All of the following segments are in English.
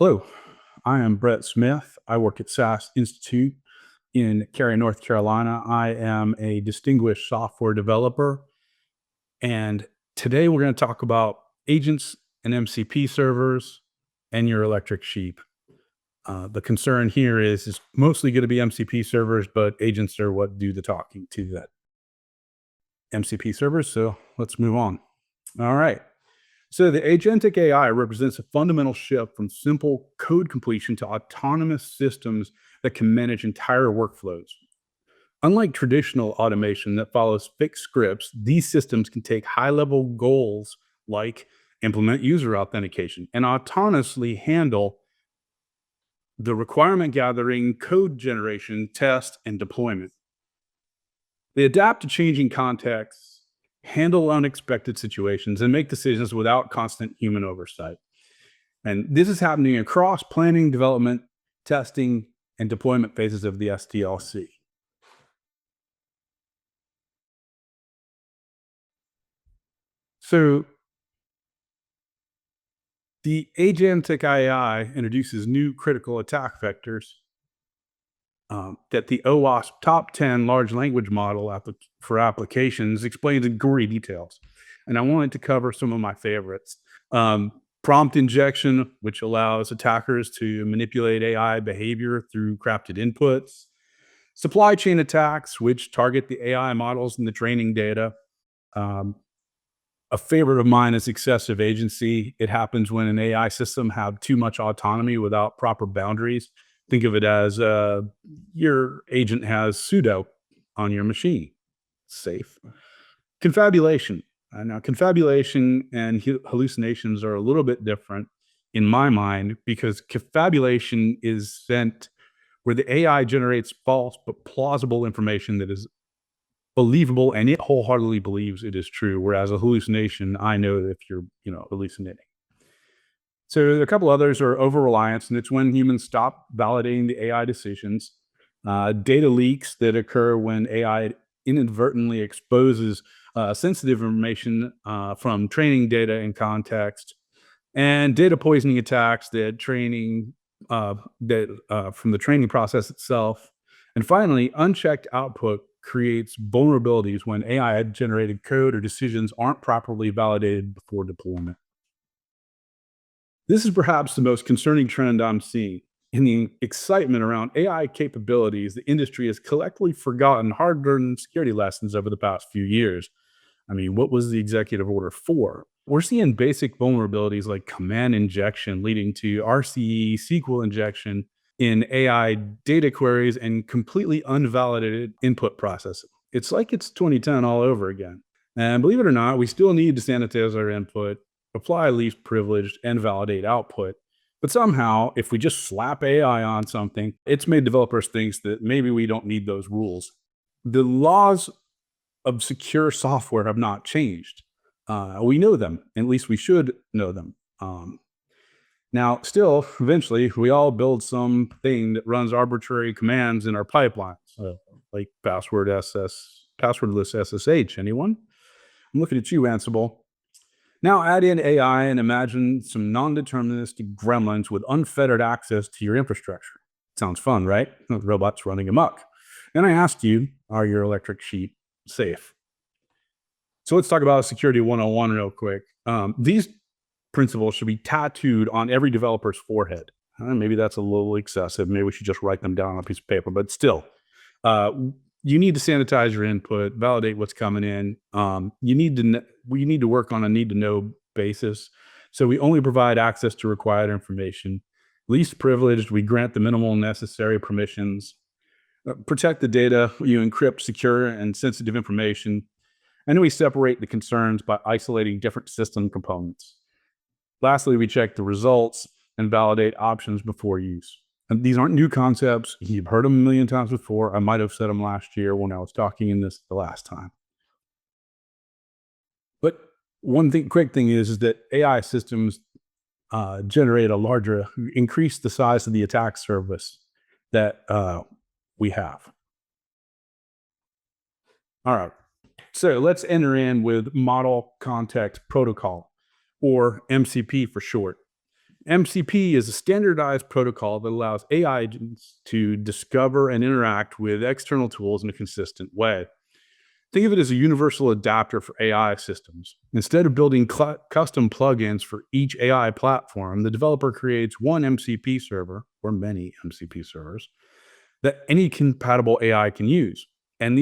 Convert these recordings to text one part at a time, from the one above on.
Hello, I am Brett Smith. I work at SAS Institute in Cary, North Carolina. I am a distinguished software developer, and today we're going to talk about agents and MCP servers and your electric sheep. The concern here is mostly going to be MCP servers, but agents are what do the talking to that MCP servers. So let's move on. All right. So the agentic AI represents a fundamental shift from simple code completion to autonomous systems that can manage entire workflows. Unlike traditional automation that follows fixed scripts, these systems can take high-level goals like implement user authentication and autonomously handle the requirement gathering, code generation, test, and deployment. They adapt to changing contexts, handle unexpected situations, and make decisions without constant human oversight. And this is happening across planning, development, testing, and deployment phases of the SDLC. So the Agentic AI introduces new critical attack vectors that the OWASP top 10 large language model for applications explains in gory details. And I wanted to cover some of my favorites. Prompt injection, which allows attackers to manipulate AI behavior through crafted inputs. Supply chain attacks, which target the AI models and the training data. Um, a favorite of mine is excessive agency. It happens when an AI system have too much autonomy without proper boundaries. Think of it as your agent has sudo on your machine. Safe. Confabulation. Now, confabulation and hallucinations are a little bit different in my mind because confabulation is sent where the AI generates false but plausible information that is believable and it wholeheartedly believes it is true. Whereas a hallucination, I know if you're, hallucinating. So a couple others are over reliance, and it's when humans stop validating the AI decisions. Data leaks that occur when AI inadvertently exposes sensitive information from training data and context, and data poisoning attacks that from the training process itself. And finally, unchecked output creates vulnerabilities when AI generated code or decisions aren't properly validated before deployment. This is perhaps the most concerning trend I'm seeing. In the excitement around AI capabilities, the industry has collectively forgotten hard-earned security lessons over the past few years. I mean, what was the executive order for? We're seeing basic vulnerabilities like command injection leading to RCE SQL injection in AI data queries and completely unvalidated input processing. It's like it's 2010 all over again. And believe it or not, we still need to sanitize our input, apply least privileged, and validate output. But somehow, if we just slap AI on something, it's made developers think that maybe we don't need those rules. The laws of secure software have not changed. We know them, at least we should know them. Now, still, eventually, we all build something that runs arbitrary commands in our pipelines, like passwordless SSH. Anyone? I'm looking at you, Ansible. Now add in AI and imagine some non-deterministic gremlins with unfettered access to your infrastructure. Sounds fun, right? Robots running amok. And I asked you, are your electric sheep safe? So let's talk about security 101 real quick. These principles should be tattooed on every developer's forehead. Maybe that's a little excessive. Maybe we should just write them down on a piece of paper, but still, you need to sanitize your input, validate what's coming in. We need to work on a need to know basis. So we only provide access to required information. Least privileged, we grant the minimal necessary permissions. Protect the data, you encrypt secure and sensitive information. And then we separate the concerns by isolating different system components. Lastly, we check the results and validate options before use. And these aren't new concepts. You've heard them a million times before. I might have said them last year when I was talking in this the last time. But quick thing is that AI systems increase the size of the attack surface that we have. All right. So let's enter in with Model Context Protocol, or MCP for short. MCP is a standardized protocol that allows AI agents to discover and interact with external tools in a consistent way. Think of it as a universal adapter for AI systems. Instead of building custom plugins for each AI platform, the developer creates one MCP server or many MCP servers that any compatible AI can use. And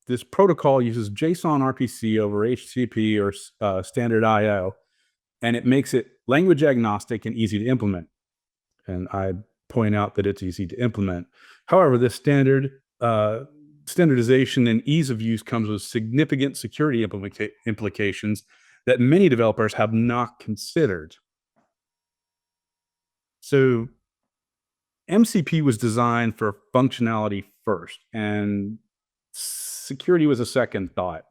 this protocol uses JSON RPC over HTTP or standard IO, and it makes it language agnostic and easy to implement. And I point out that it's easy to implement. However, this standardization and ease of use comes with significant security implications that many developers have not considered. So MCP was designed for functionality first, and security was a second thought.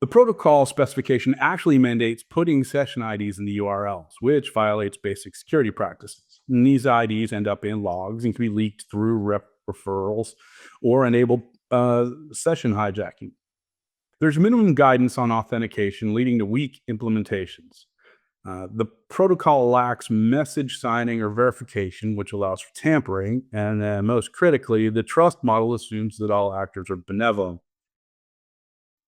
The protocol specification actually mandates putting session IDs in the URLs, which violates basic security practices. And these IDs end up in logs and can be leaked through referrals or enable session hijacking. There's minimum guidance on authentication, leading to weak implementations. The protocol lacks message signing or verification, which allows for tampering. And most critically, the trust model assumes that all actors are benevolent.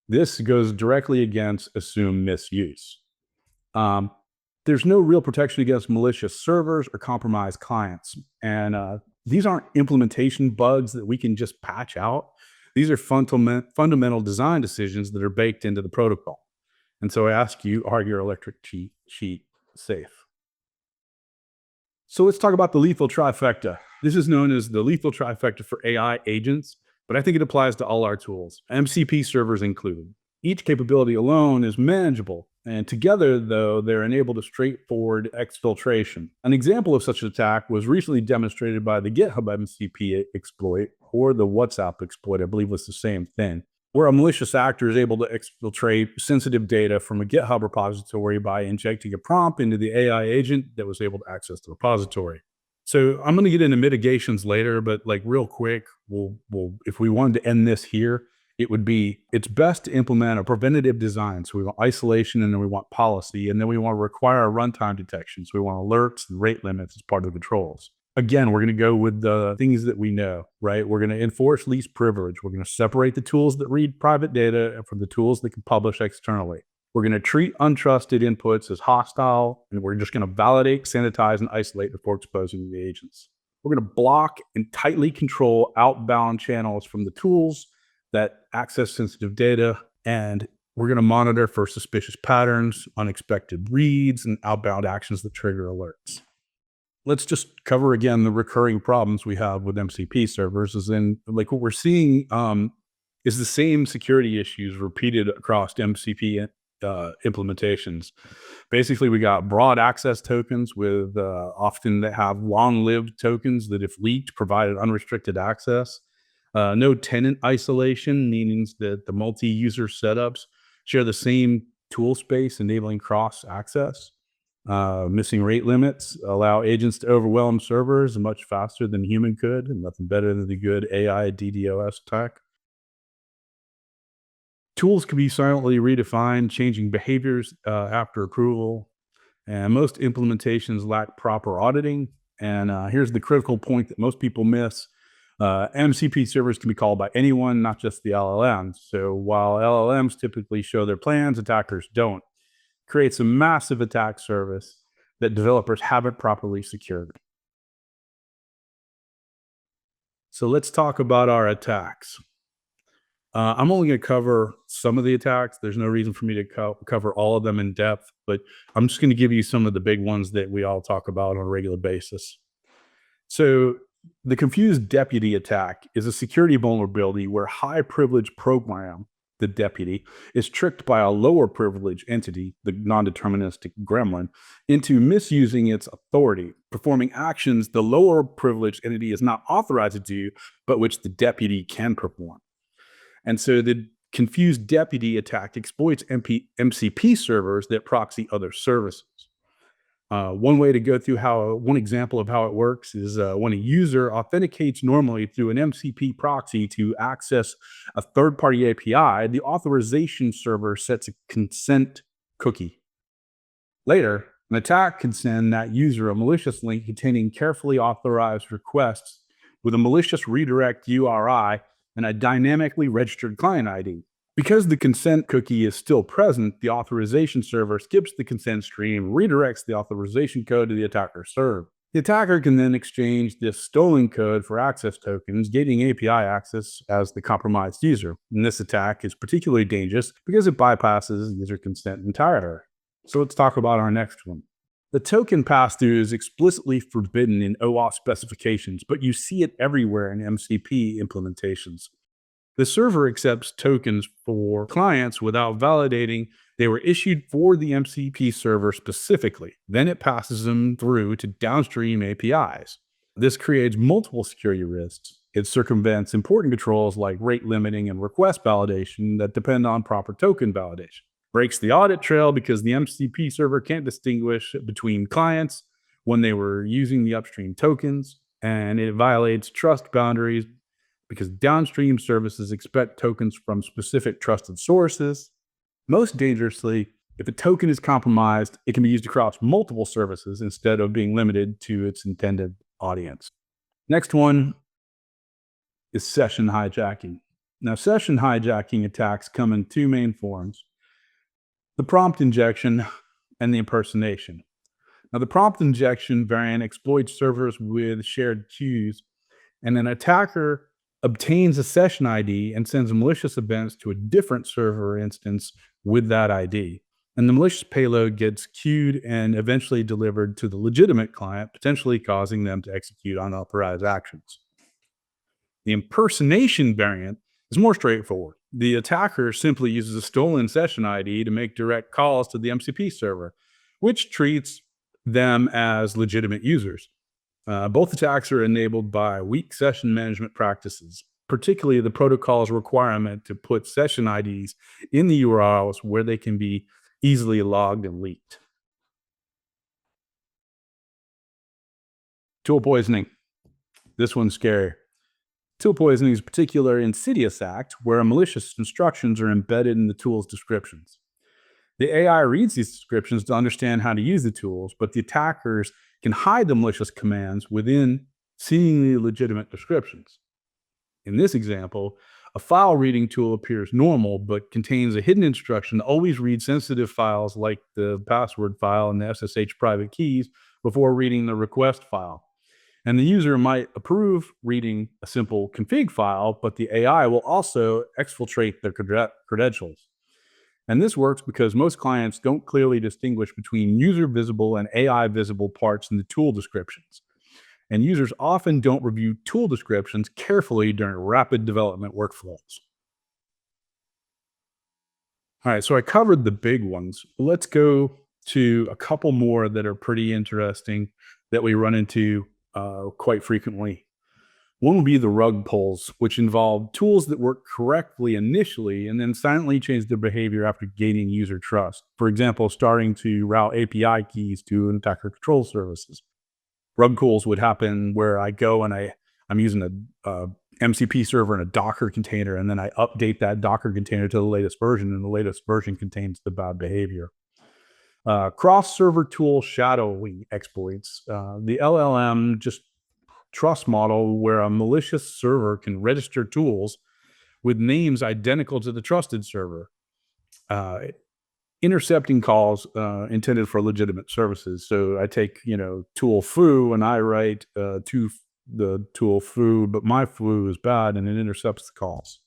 This goes directly against assumed misuse. Um, there's no real protection against malicious servers or compromised clients. And these aren't implementation bugs that we can just patch out. These are fundamental design decisions that are baked into the protocol. And so I ask you, are your electric cheat sheet safe? So let's talk about the lethal trifecta. This is known as the lethal trifecta for AI agents, but I think it applies to all our tools, MCP servers included. Each capability alone is manageable, and together, though, they're enabled a straightforward exfiltration. An example of such an attack was recently demonstrated by the GitHub MCP exploit, or the WhatsApp exploit, I believe was the same thing, where a malicious actor is able to exfiltrate sensitive data from a GitHub repository by injecting a prompt into the AI agent that was able to access the repository. So I'm going to get into mitigations later, but like real quick, we'll if we wanted to end this here, it would be it's best to implement a preventative design. So we want isolation, and then we want policy, and then we want to require a runtime detection. So we want alerts and rate limits as part of the controls. Again, we're going to go with the things that we know, right? We're going to enforce least privilege. We're going to separate the tools that read private data from the tools that can publish externally. We're going to treat untrusted inputs as hostile, and we're just going to validate, sanitize, and isolate before exposing the agents. We're going to block and tightly control outbound channels from the tools that access sensitive data, and we're going to monitor for suspicious patterns, unexpected reads, and outbound actions that trigger alerts. Let's just cover again the recurring problems we have with MCP servers. Is in like what we're seeing is the same security issues repeated across MCP implementations. Basically, we got broad access tokens with often that have long-lived tokens that, if leaked, provided unrestricted access. No tenant isolation, meaning that the multi-user setups share the same tool space, enabling cross access. Missing rate limits allow agents to overwhelm servers much faster than human could, and nothing better than the good AI DDoS attack. Tools can be silently redefined, changing behaviors after approval, and most implementations lack proper auditing. And here's the critical point that most people miss. MCP servers can be called by anyone, not just the LLMs. So while LLMs typically show their plans, attackers don't. Creates a massive attack surface that developers haven't properly secured. So let's talk about our attacks. I'm only going to cover some of the attacks. There's no reason for me to cover all of them in depth, but I'm just going to give you some of the big ones that we all talk about on a regular basis. So the confused deputy attack is a security vulnerability where high privilege program, the deputy, is tricked by a lower privilege entity, the non-deterministic gremlin, into misusing its authority, performing actions the lower privileged entity is not authorized to do, but which the deputy can perform. And so the confused deputy attack exploits MCP servers that proxy other services. One way to go through one example of how it works is when a user authenticates normally through an MCP proxy to access a third-party API, the authorization server sets a consent cookie. Later, An attack can send that user a malicious link containing carefully authorized requests with a malicious redirect URI and a dynamically registered client ID. Because the consent cookie is still present, the authorization server skips the consent stream, redirects the authorization code to the attacker served. The attacker can then exchange this stolen code for access tokens, gating API access as the compromised user. And this attack is particularly dangerous because it bypasses user consent entirely. So let's talk about our next one. The token pass-through is explicitly forbidden in OAuth specifications, but you see it everywhere in MCP implementations. The server accepts tokens for clients without validating they were issued for the MCP server specifically. Then it passes them through to downstream APIs. This creates multiple security risks. It circumvents important controls like rate limiting and request validation that depend on proper token validation. Breaks the audit trail because the MCP server can't distinguish between clients when they were using the upstream tokens, and it violates trust boundaries because downstream services expect tokens from specific trusted sources. Most dangerously, if a token is compromised, it can be used across multiple services instead of being limited to its intended audience. Next one is session hijacking. Now, session hijacking attacks come in two main forms: the prompt injection and the impersonation. Now, the prompt injection variant exploits servers with shared queues, and an attacker obtains a session ID and sends malicious events to a different server instance with that ID. And the malicious payload gets queued and eventually delivered to the legitimate client, potentially causing them to execute unauthorized actions. The impersonation variant is more straightforward. The attacker simply uses a stolen session ID to make direct calls to the MCP server, which treats them as legitimate users. Both attacks are enabled by weak session management practices, particularly the protocol's requirement to put session IDs in the URLs where they can be easily logged and leaked. Tool poisoning. This one's scary. Tool poisoning is a particular insidious act where malicious instructions are embedded in the tool's descriptions. The AI reads these descriptions to understand how to use the tools, but the attackers can hide the malicious commands within seemingly legitimate descriptions. In this example, a file reading tool appears normal but contains a hidden instruction to always read sensitive files like the password file and the SSH private keys before reading the request file. And the user might approve reading a simple config file, but the AI will also exfiltrate their credentials. And this works because most clients don't clearly distinguish between user visible and AI visible parts in the tool descriptions. And users often don't review tool descriptions carefully during rapid development workflows. All right, so I covered the big ones. Let's go to a couple more that are pretty interesting that we run into quite frequently. One would be the rug pulls, which involve tools that work correctly initially and then silently change their behavior after gaining user trust. For example, starting to route API keys to attacker control services. Rug pulls would happen where I go and I'm using a MCP server in a Docker container, and then I update that Docker container to the latest version, and the latest version contains the bad behavior. Cross-server tool shadowing exploits. The LLM just trust model where a malicious server can register tools with names identical to the trusted server, uh, intercepting calls intended for legitimate services. So I take, tool foo and I write to the tool foo, but my foo is bad and it intercepts the calls.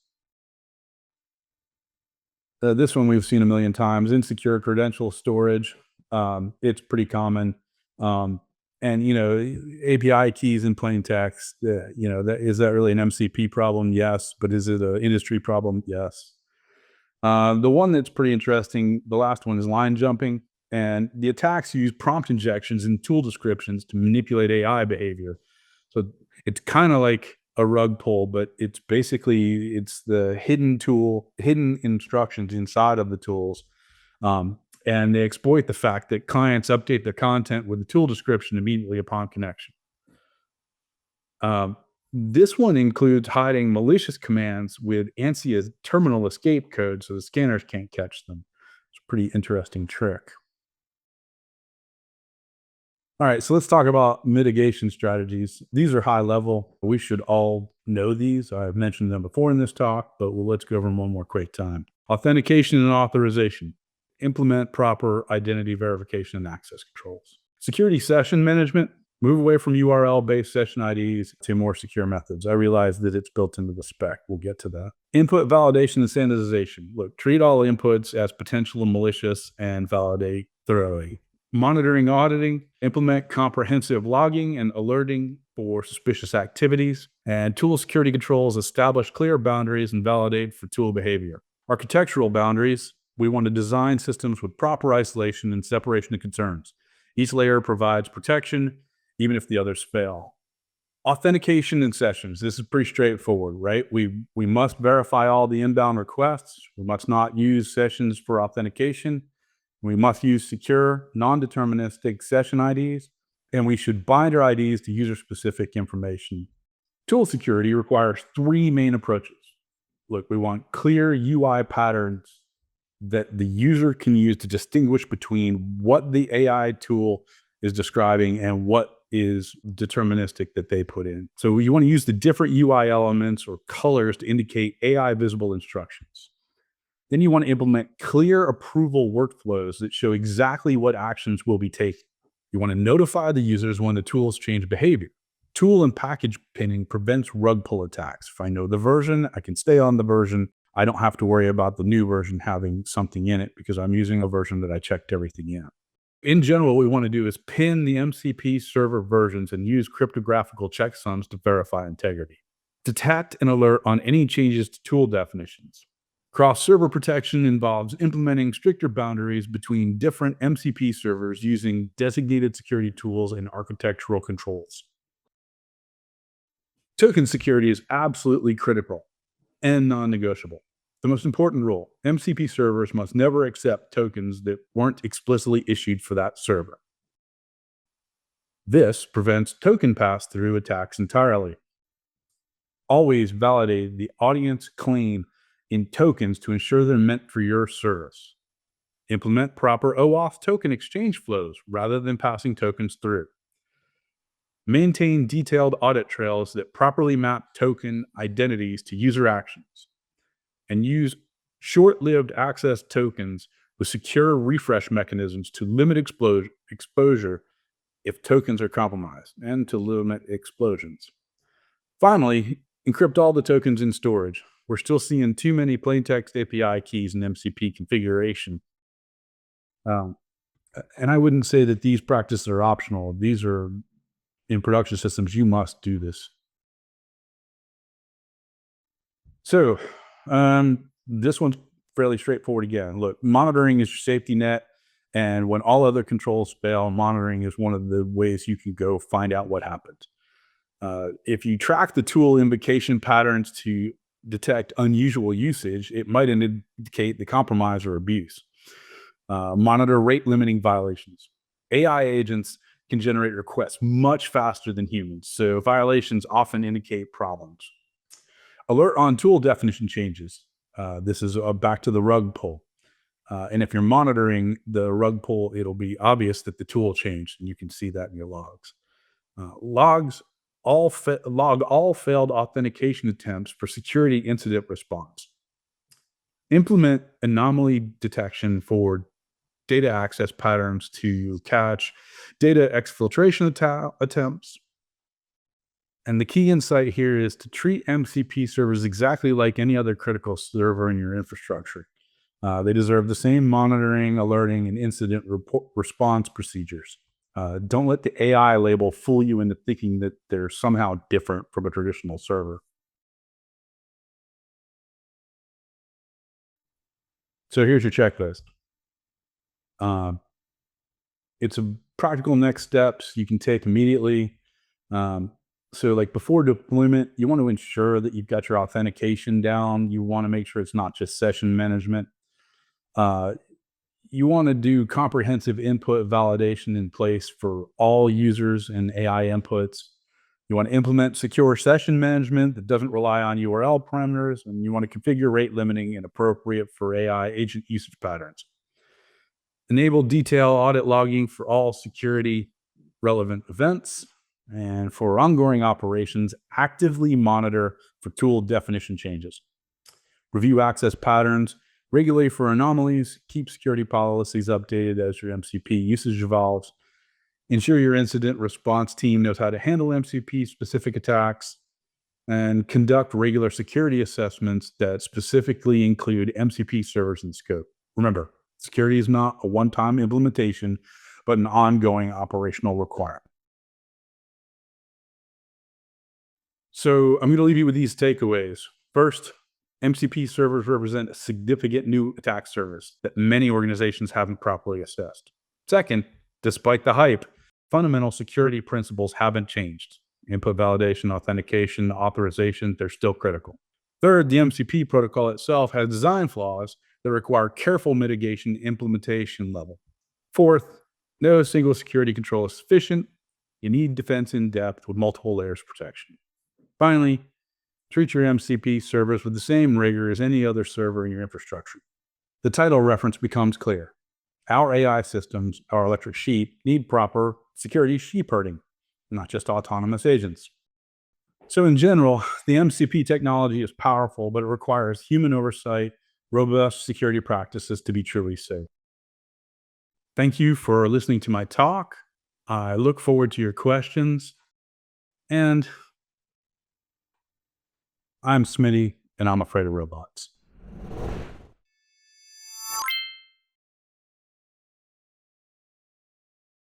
This one we've seen a million times: insecure credential storage. It's pretty common. Um, and API keys in plain text. Is that really an MCP problem? Yes, but is it an industry problem? Yes. The one that's pretty interesting, the last one, is line jumping, and the attacks use prompt injections and tool descriptions to manipulate AI behavior. So it's kind of like a rug pull, but it's the hidden instructions inside of the tools, and they exploit the fact that clients update their content with the tool description immediately upon connection. Um, this one includes hiding malicious commands with ANSIA's terminal escape code so the scanners can't catch them. It's a pretty interesting trick. All right, so let's talk about mitigation strategies. These are high level. We should all know these. I've mentioned them before in this talk, but let's go over them one more quick time. Authentication and authorization. Implement proper identity verification and access controls. Security session management. Move away from URL based session IDs to more secure methods. I realize that it's built into the spec. We'll get to that. Input validation and sanitization. Look, treat all inputs as potential malicious and validate thoroughly. Monitoring auditing, implement comprehensive logging and alerting for suspicious activities, and tool security controls establish clear boundaries and validate for tool behavior. Architectural boundaries, we want to design systems with proper isolation and separation of concerns. Each layer provides protection, even if the others fail. Authentication and sessions. This is pretty straightforward, right? We must verify all the inbound requests. We must not use sessions for authentication. We must use secure, non-deterministic session IDs, and we should bind our IDs to user-specific information. Tool security requires three main approaches. Look, we want clear UI patterns that the user can use to distinguish between what the AI tool is describing and what is deterministic that they put in. So you want to use the different UI elements or colors to indicate AI visible instructions. Then you want to implement clear approval workflows that show exactly what actions will be taken. You want to notify the users when the tools change behavior. Tool and package pinning prevents rug pull attacks. If I know the version, I can stay on the version. I don't have to worry about the new version having something in it because I'm using a version that I checked everything in general, what we want to do is pin the MCP server versions and use cryptographical checksums to verify integrity. Detect and alert on any changes to tool definitions. Cross-server protection involves implementing stricter boundaries between different MCP servers using designated security tools and architectural controls. Token security is absolutely critical and non-negotiable. The most important rule, MCP servers must never accept tokens that weren't explicitly issued for that server. This prevents token pass-through attacks entirely. Always validate the audience claim in tokens to ensure they're meant for your service. Implement proper OAuth token exchange flows rather than passing tokens through. Maintain detailed audit trails that properly map token identities to user actions. And use short-lived access tokens with secure refresh mechanisms to limit exposure if tokens are compromised and to limit explosions. Finally, encrypt all the tokens in storage. We're still seeing too many plaintext API keys in MCP configuration. Um, and I wouldn't say that these practices are optional. These are in production systems, you must do this. So, this one's fairly straightforward again. Look, monitoring is your safety net. And when all other controls fail, monitoring is one of the ways you can go find out what happened. If you track the tool invocation patterns to detect unusual usage, it might indicate the compromise or abuse. Monitor rate limiting violations. AI agents can generate requests much faster than humans, so violations often indicate problems. Alert on tool definition changes. This is back to the rug pull. And if you're monitoring the rug pull, it'll be obvious that the tool changed, and you can see that in your logs. Logs log all failed authentication attempts for security incident response. Implement anomaly detection for data access patterns to catch data exfiltration attempts. And the key insight here is to treat MCP servers exactly like any other critical server in your infrastructure. They deserve the same monitoring, alerting, and incident response procedures. Don't let the AI label fool you into thinking that they're somehow different from a traditional server. So here's your checklist. Um, it's a practical next steps you can take immediately. So like before deployment, you want to ensure that you've got your authentication down. You want to make sure it's not just session management. Uh, you want to do comprehensive input validation in place for all users and AI inputs. You want to implement secure session management that doesn't rely on URL parameters, and you want to configure rate limiting and appropriate for AI agent usage patterns. Enable detail audit logging for all security relevant events. And for ongoing operations, actively monitor for tool definition changes. Review access patterns, regulate for anomalies, keep security policies updated as your MCP usage evolves. Ensure your incident response team knows how to handle MCP specific attacks, and conduct regular security assessments that specifically include MCP servers in scope. Remember, security is not a one-time implementation, but an ongoing operational requirement. So I'm going to leave you with these takeaways. First, MCP servers represent a significant new attack surface that many organizations haven't properly assessed. Second, despite the hype, fundamental security principles haven't changed. Input validation, authentication, authorization, they're still critical. Third, the MCP protocol itself has design flaws that require careful mitigation implementation level. Fourth, no single security control is sufficient. You need defense in depth with multiple layers of protection. Finally, treat your MCP servers with the same rigor as any other server in your infrastructure. The title reference becomes clear. Our AI systems, our electric sheep, need proper security sheep herding, not just autonomous agents. So in general, the MCP technology is powerful, but it requires human oversight, robust security practices to be truly safe. Thank you for listening to my talk. I look forward to your questions. And I'm Smitty, and I'm afraid of robots.